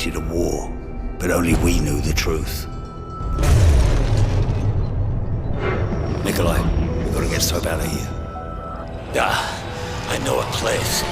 instigated a war, but only we knew the truth. Nikolai, we've got to get Soap out of here. I know a place.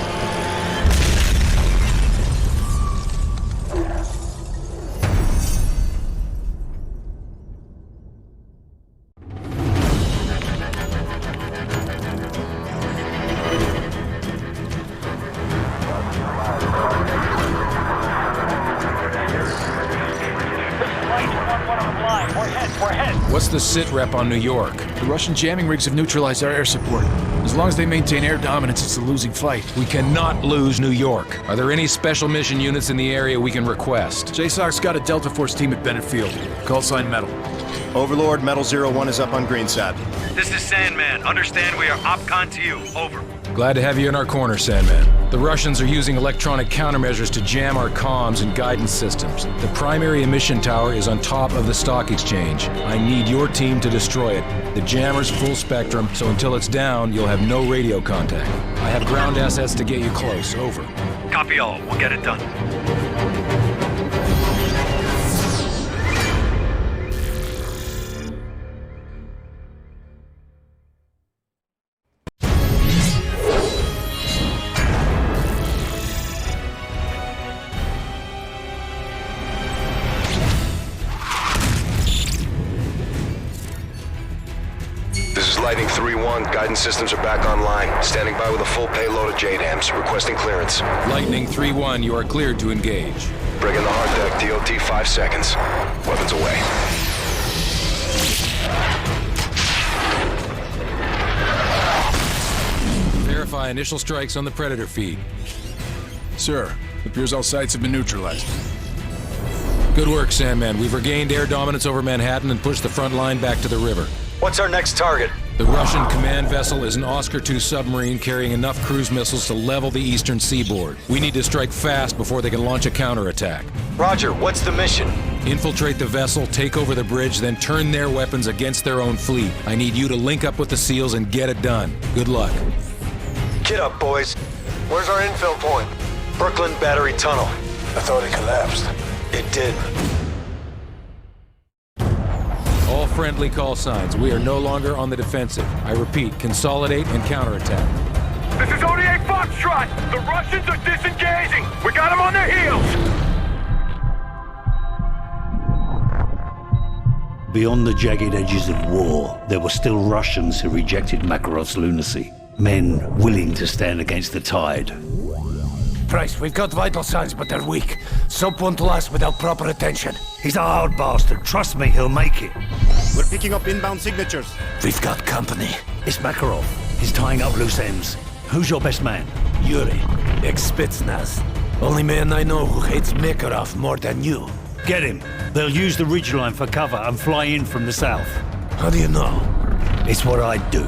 What's the sit rep on New York? The Russian jamming rigs have neutralized our air support. As long as they maintain air dominance, it's a losing fight. We cannot lose New York. Are there any special mission units in the area we can request? JSOC's got a Delta Force team at Bennett Field. Call sign Metal. Overlord, Metal 01 is up on Greenside. This is Sandman. Understand we are OPCON to you. Over. Glad to have you in our corner, Sandman. The Russians are using electronic countermeasures to jam our comms and guidance systems. The primary emission tower is on top of the stock exchange. I need your team to destroy it. The jammer's full spectrum, so until it's down, you'll have no radio contact. I have ground assets to get you close. Over. Copy all. We'll get it done. Lightning 3-1, guidance systems are back online. Standing by with a full payload of JDAMs, requesting clearance. Lightning 3-1, you are cleared to engage. Bring in the hard deck, DOT 5 seconds. Weapons away. Verify initial strikes on the Predator feed. Sir, it appears all sites have been neutralized. Good work, Sandman. We've regained air dominance over Manhattan and pushed the front line back to the river. What's our next target? The Russian command vessel is an Oscar II submarine carrying enough cruise missiles to level the eastern seaboard. We need to strike fast before they can launch a counterattack. Roger, what's the mission? Infiltrate the vessel, take over the bridge, then turn their weapons against their own fleet. I need you to link up with the SEALs and get it done. Good luck. Get up, boys. Where's our infill point? Brooklyn Battery Tunnel. I thought it collapsed. It did. All friendly call signs. We are no longer on the defensive. I repeat, consolidate and counterattack. This is ODA Foxtrot! The Russians are disengaging! We got them on their heels! Beyond the jagged edges of war, there were still Russians who rejected Makarov's lunacy. Men willing to stand against the tide. Price, we've got vital signs, but they're weak. Soap won't last without proper attention. He's a hard bastard. Trust me, he'll make it. We're picking up inbound signatures. We've got company. It's Makarov. He's tying up loose ends. Who's your best man? Yuri, ex-Spetsnaz. Only man I know who hates Makarov more than you. Get him. They'll use the ridgeline for cover and fly in from the south. How do you know? It's what I do.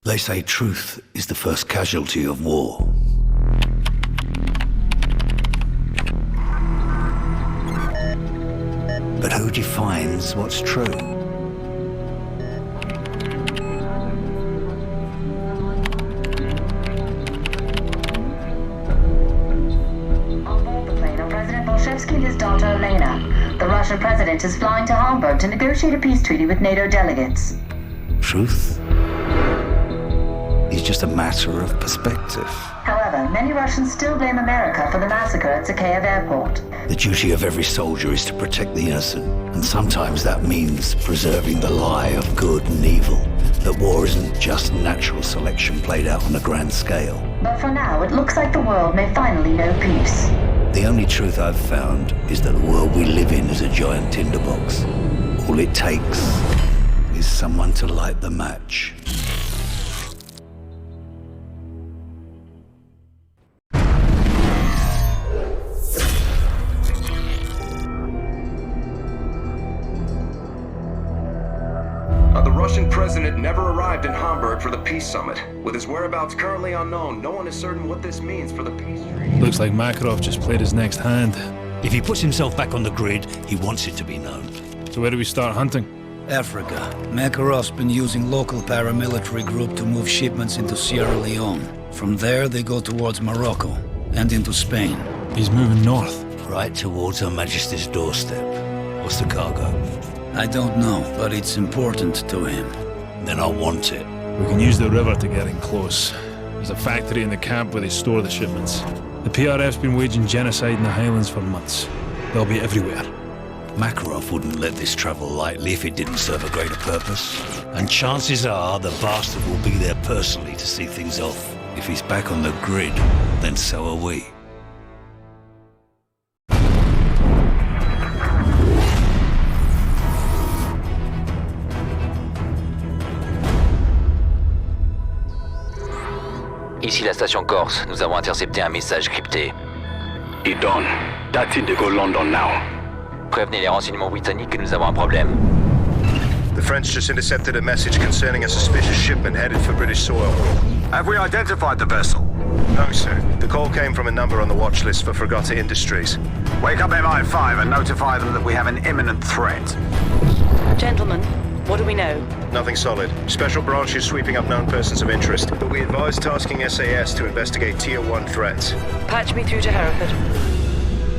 They say truth is the first casualty of war. But who defines what's true? On board the plane are President Bolshevsky and his daughter Elena. The Russian president is flying to Hamburg to negotiate a peace treaty with NATO delegates. Truth is just a matter of perspective. However, many Russians still blame America for the massacre at Zakhaev Airport. The duty of every soldier is to protect the innocent, and sometimes that means preserving the lie of good and evil. That war isn't just natural selection played out on a grand scale. But for now, it looks like the world may finally know peace. The only truth I've found is that the world we live in is a giant tinderbox. All it takes is someone to light the match. The Russian president never arrived in Hamburg for the peace summit. With his whereabouts currently unknown, no one is certain what this means for the peace treaty. Looks like Makarov just played his next hand. If he puts himself back on the grid, he wants it to be known. So where do we start hunting? Africa. Makarov's been using local paramilitary group to move shipments into Sierra Leone. From there, they go towards Morocco and into Spain. He's moving north. Right towards Her Majesty's doorstep. What's the cargo? I don't know, but it's important to him. Then I want it. We can use the river to get in close. There's a factory in the camp where they store the shipments. The PRF's been waging genocide in the Highlands for months. They'll be everywhere. Makarov wouldn't let this travel lightly if it didn't serve a greater purpose. And chances are the bastard will be there personally to see things off. If he's back on the grid, then so are we. Ici la station Corse, nous avons intercepté un message crypté. It's done. That's it to go London now. Prévenez les renseignements britanniques que nous avons un problème. The French just intercepted a message concerning a suspicious shipment headed for British soil. Have we identified the vessel? No, sir. The call came from a number on the watch list for Fregata Industries. Wake up MI5 and notify them that we have an imminent threat. Gentlemen, what do we know? Nothing solid. Special branch is sweeping up known persons of interest, but we advise tasking SAS to investigate Tier 1 threats. Patch me through to Hereford.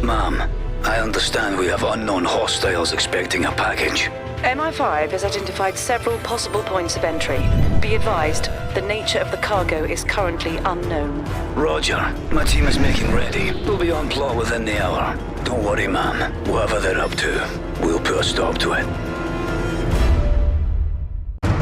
Ma'am, I understand we have unknown hostiles expecting a package. MI5 has identified several possible points of entry. Be advised, the nature of the cargo is currently unknown. Roger. My team is making ready. We'll be on plot within the hour. Don't worry, ma'am. Whatever they're up to, we'll put a stop to it.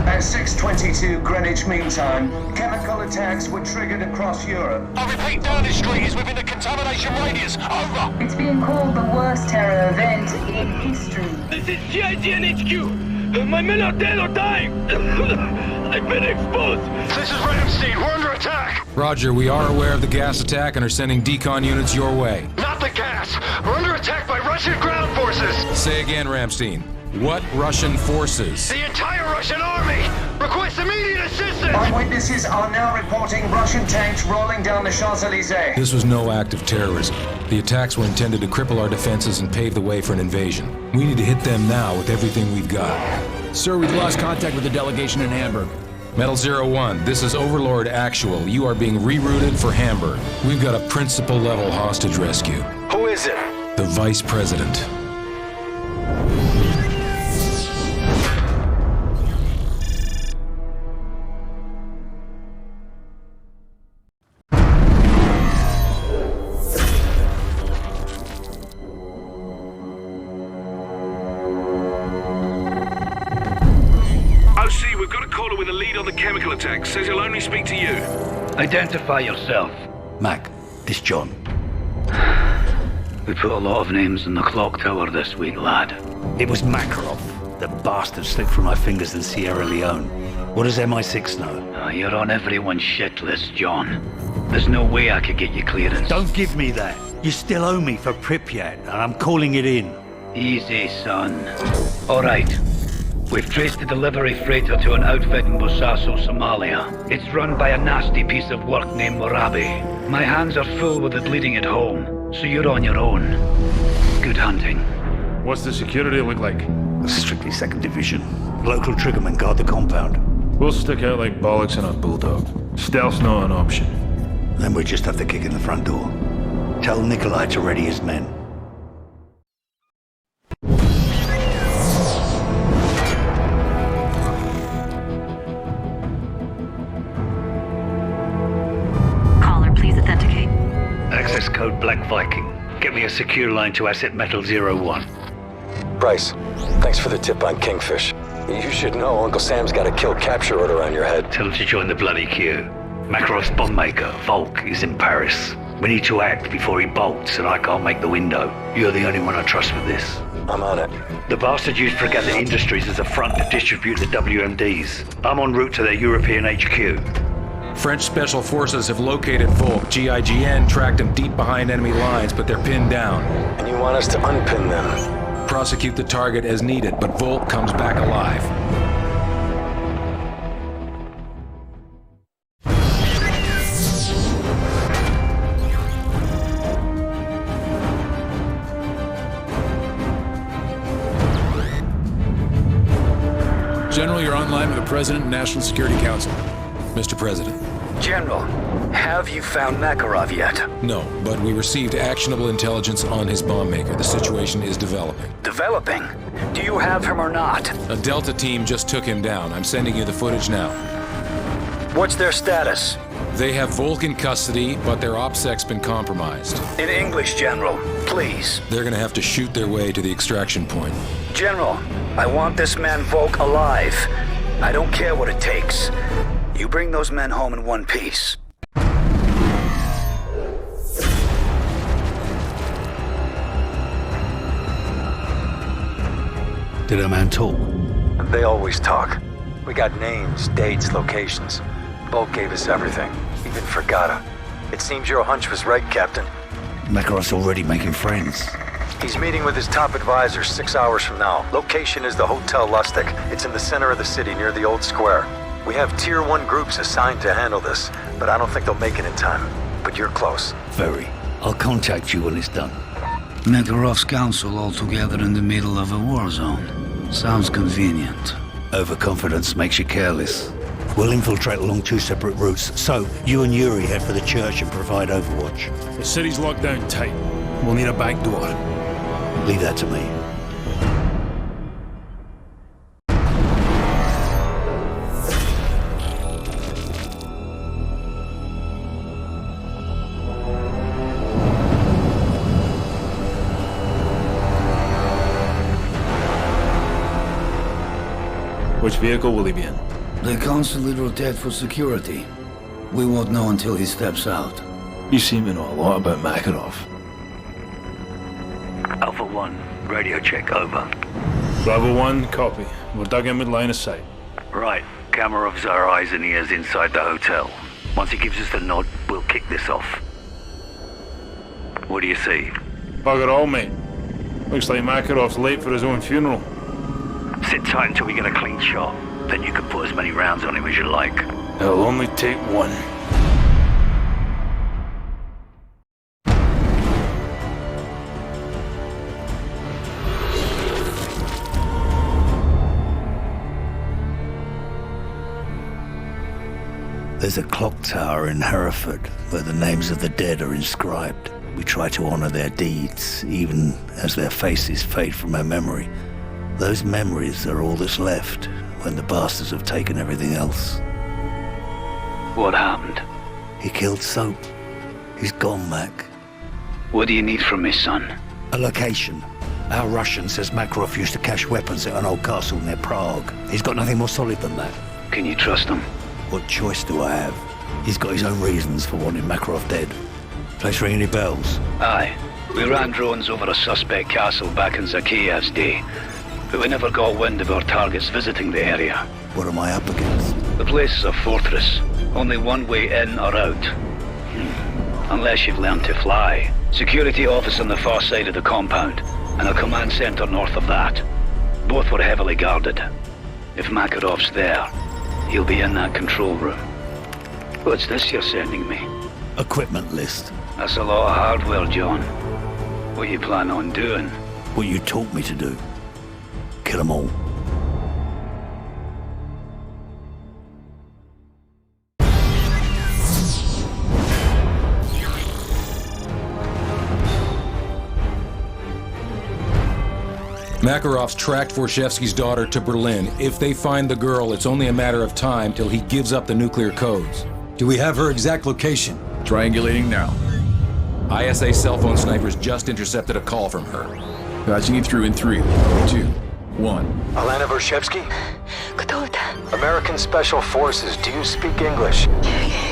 At 6:22 Greenwich Mean Time, chemical attacks were triggered across Europe. I repeat, Downing Street is within the contamination radius. Over! It's being called the worst terror event in history. This is GIGN HQ. My men are dead or dying. I've been exposed. This is Ramstein. We're under attack. Roger, we are aware of the gas attack and are sending decon units your way. Not the gas. We're under attack by Russian ground forces. Say again, Ramstein. What Russian forces? The entire Russian army. Request immediate assistance. Eyewitnesses are now reporting Russian tanks rolling down the Champs-Élysées. This was no act of terrorism. The attacks were intended to cripple our defenses and pave the way for an invasion. We need to hit them now with everything we've got. Sir, we've lost contact with the delegation in Hamburg. Metal 01, this is Overlord Actual. You are being rerouted for Hamburg. We've got a principal-level hostage rescue. Who is it? The Vice President. OC, we've got a caller with a lead on the chemical attack. Says he'll only speak to you. Identify yourself. Mac, it's John. We put a lot of names in the clock tower this week, lad. It was Makarov. The bastard slipped through my fingers in Sierra Leone. What does MI6 know? You're on everyone's shit list, John. There's no way I could get you clearance. Don't give me that. You still owe me for Pripyat, and I'm calling it in. Easy, son. All right. We've traced the delivery freighter to an outfit in Bosaso, Somalia. It's run by a nasty piece of work named Morabi. My hands are full with it leading it home, so you're on your own. Good hunting. What's the security look like? Strictly 2nd Division. Local triggermen guard the compound. We'll stick out like bollocks in a bulldog. Stealth's not an option. Then we just have to kick in the front door. Tell Nikolai to ready his men. Caller, please authenticate. Access code Black Viking. Get me a secure line to asset Metal 01. Bryce, thanks for the tip on Kingfish. You should know Uncle Sam's got a kill capture order on your head. Tell him to join the bloody queue. Makarov's bomb maker, Volk, is in Paris. We need to act before he bolts, and I can't make the window. You're the only one I trust with this. I'm on it. The bastard used Fregata Industries as a front to distribute the WMDs. I'm en route to their European HQ. French Special Forces have located Volk. GIGN tracked him deep behind enemy lines, but they're pinned down. And you want us to unpin them? Prosecute the target as needed, but Volk comes back alive. General, you're online with the President and National Security Council. Mr. President. General, have you found Makarov yet? No, but we received actionable intelligence on his bomb maker. The situation is developing. Developing? Do you have him or not? A Delta team just took him down. I'm sending you the footage now. What's their status? They have Volk in custody, but their OPSEC's been compromised. In English, General, please. They're gonna have to shoot their way to the extraction point. General, I want this man Volk alive. I don't care what it takes. You bring those men home in one piece. Did a man talk? They always talk. We got names, dates, locations. Volk gave us everything, even for Gata. It seems your hunch was right, Captain. Makarov's already making friends. He's meeting with his top advisor 6 hours from now. Location is the Hotel Lustig. It's in the center of the city near the old square. We have Tier 1 groups assigned to handle this, but I don't think they'll make it in time. But you're close. Very. I'll contact you when it's done. Makarov's council all together in the middle of a war zone. Sounds convenient. Overconfidence makes you careless. We'll infiltrate along 2 separate routes, so you and Yuri head for the church and provide overwatch. The city's locked down tight. We'll need a back door. Leave that to me. Which vehicle will he be in? They constantly rotate for security. We won't know until he steps out. You seem to know a lot about Makarov. Alpha 1, radio check over. Bravo 1, copy. We're dug in with line of sight. Right, Kamarov's our eyes and ears inside the hotel. Once he gives us the nod, we'll kick this off. What do you see? Bugger all, mate. Looks like Makarov's late for his own funeral. Sit tight until we get a clean shot. Then you can put as many rounds on him as you like. It'll only take one. There's a clock tower in Hereford where the names of the dead are inscribed. We try to honor their deeds, even as their faces fade from our memory. Those memories are all that's left when the bastards have taken everything else. What happened? He killed Soap. He's gone, Mac. What do you need from me, son? A location. Our Russian says Makarov used to cache weapons at an old castle near Prague. He's got nothing more solid than that. Can you trust him? What choice do I have? He's got his own reasons for wanting Makarov dead. Place ring any bells? Aye. We ran drones over a suspect castle back in Zakiyev's day, but we never got wind of our targets visiting the area. What am I up against? The place is a fortress. Only one way in or out. Unless you've learned to fly. Security office on the far side of the compound, and a command center north of that. Both were heavily guarded. If Makarov's there, he'll be in that control room. What's this you're sending me? Equipment list. That's a lot of hardware, John. What you plan on doing? What you taught me to do. Kill them all. Makarov's tracked Vorshevsky's daughter to Berlin. If they find the girl, it's only a matter of time till he gives up the nuclear codes. Do we have her exact location? Triangulating now. ISA cell phone snipers just intercepted a call from her. Patching you through in 3, 2, 1. Alana Vorshevsky? Кто это? American Special Forces. Do you speak English?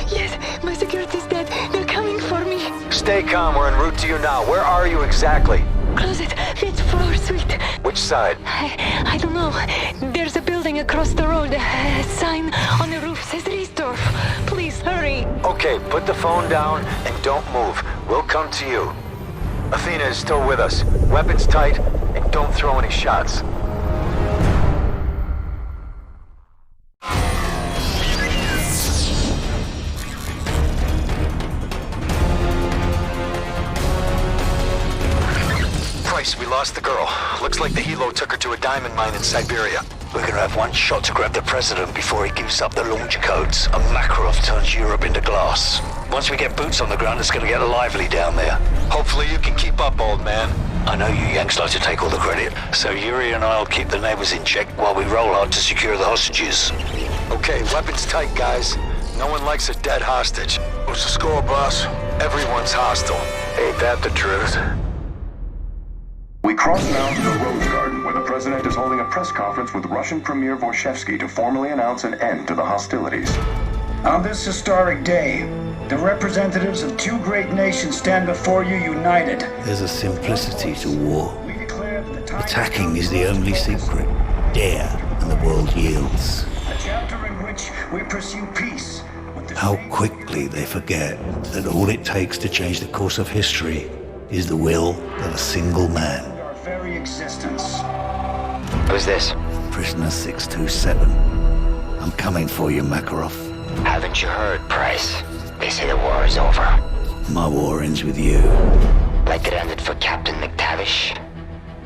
Yes, my security's dead. They're coming for me. Stay calm. We're en route to you now. Where are you exactly? Closet, 5th floor suite. Which side? I don't know. There's a building across the road. A sign on the roof says Riesdorf. Please, hurry. Okay, put the phone down and don't move. We'll come to you. Athena is still with us. Weapons tight, and don't throw any shots. We lost the girl. Looks like the helo took her to a diamond mine in Siberia. We're gonna have one shot to grab the President before he gives up the launch codes, and Makarov turns Europe into glass. Once we get boots on the ground, it's gonna get lively down there. Hopefully you can keep up, old man. I know you Yanks like to take all the credit, so Yuri and I'll keep the neighbors in check while we roll out to secure the hostages. Okay, weapons tight, guys. No one likes a dead hostage. What's the score, boss? Everyone's hostile. Ain't that the truth? We cross now to the Rose Garden, where the President is holding a press conference with Russian Premier Vorshevsky to formally announce an end to the hostilities. On this historic day, the representatives of two great nations stand before you united. There's a simplicity to war. Attacking is the only secret. Dare, and the world yields. A chapter in which we pursue peace. How quickly they forget that all it takes to change the course of history is the will of a single man. Our very existence. Who's this? Prisoner 627. I'm coming for you, Makarov. Haven't you heard, Price? They say the war is over. My war ends with you. Like it ended for Captain McTavish?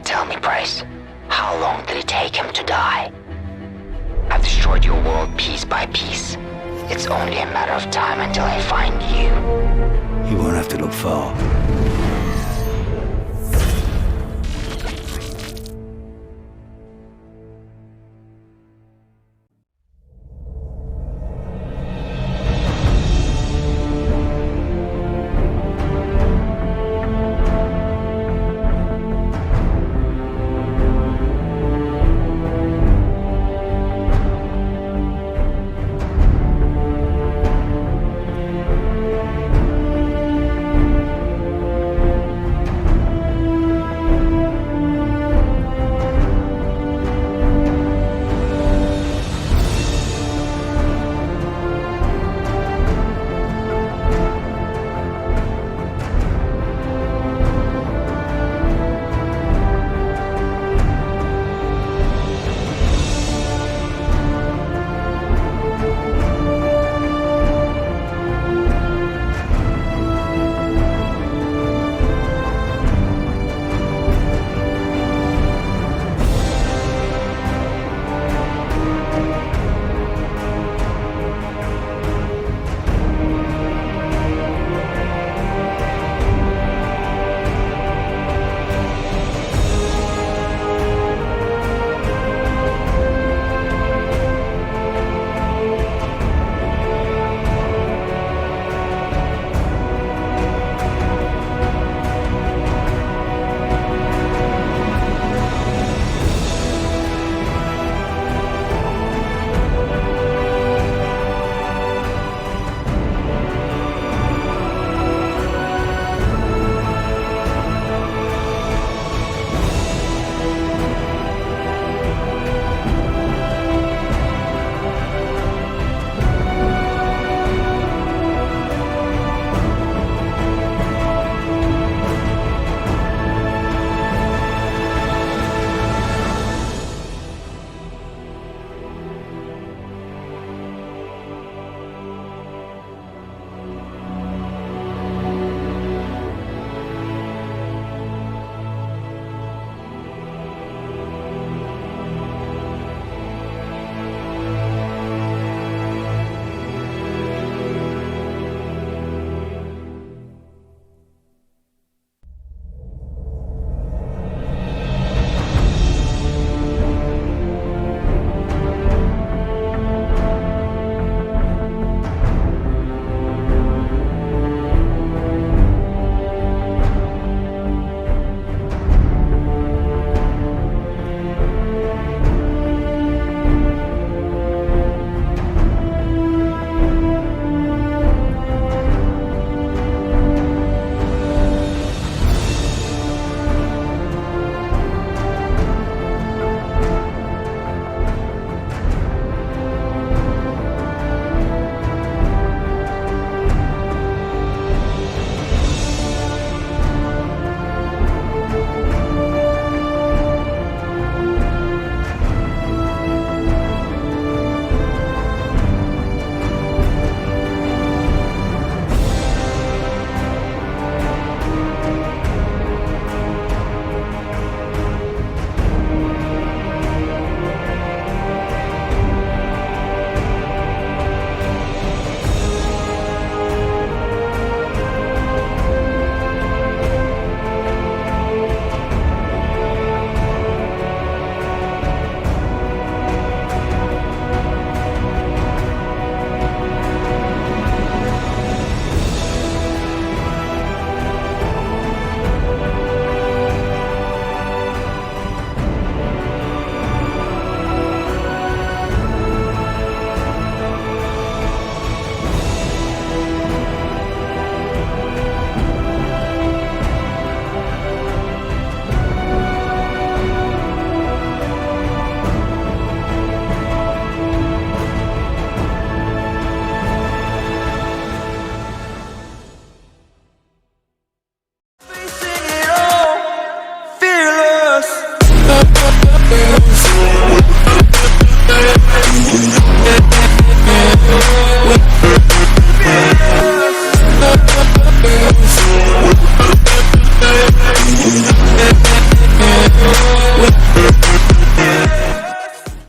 Tell me, Price, how long did it take him to die? I've destroyed your world piece by piece. It's only a matter of time until I find you. You won't have to look far.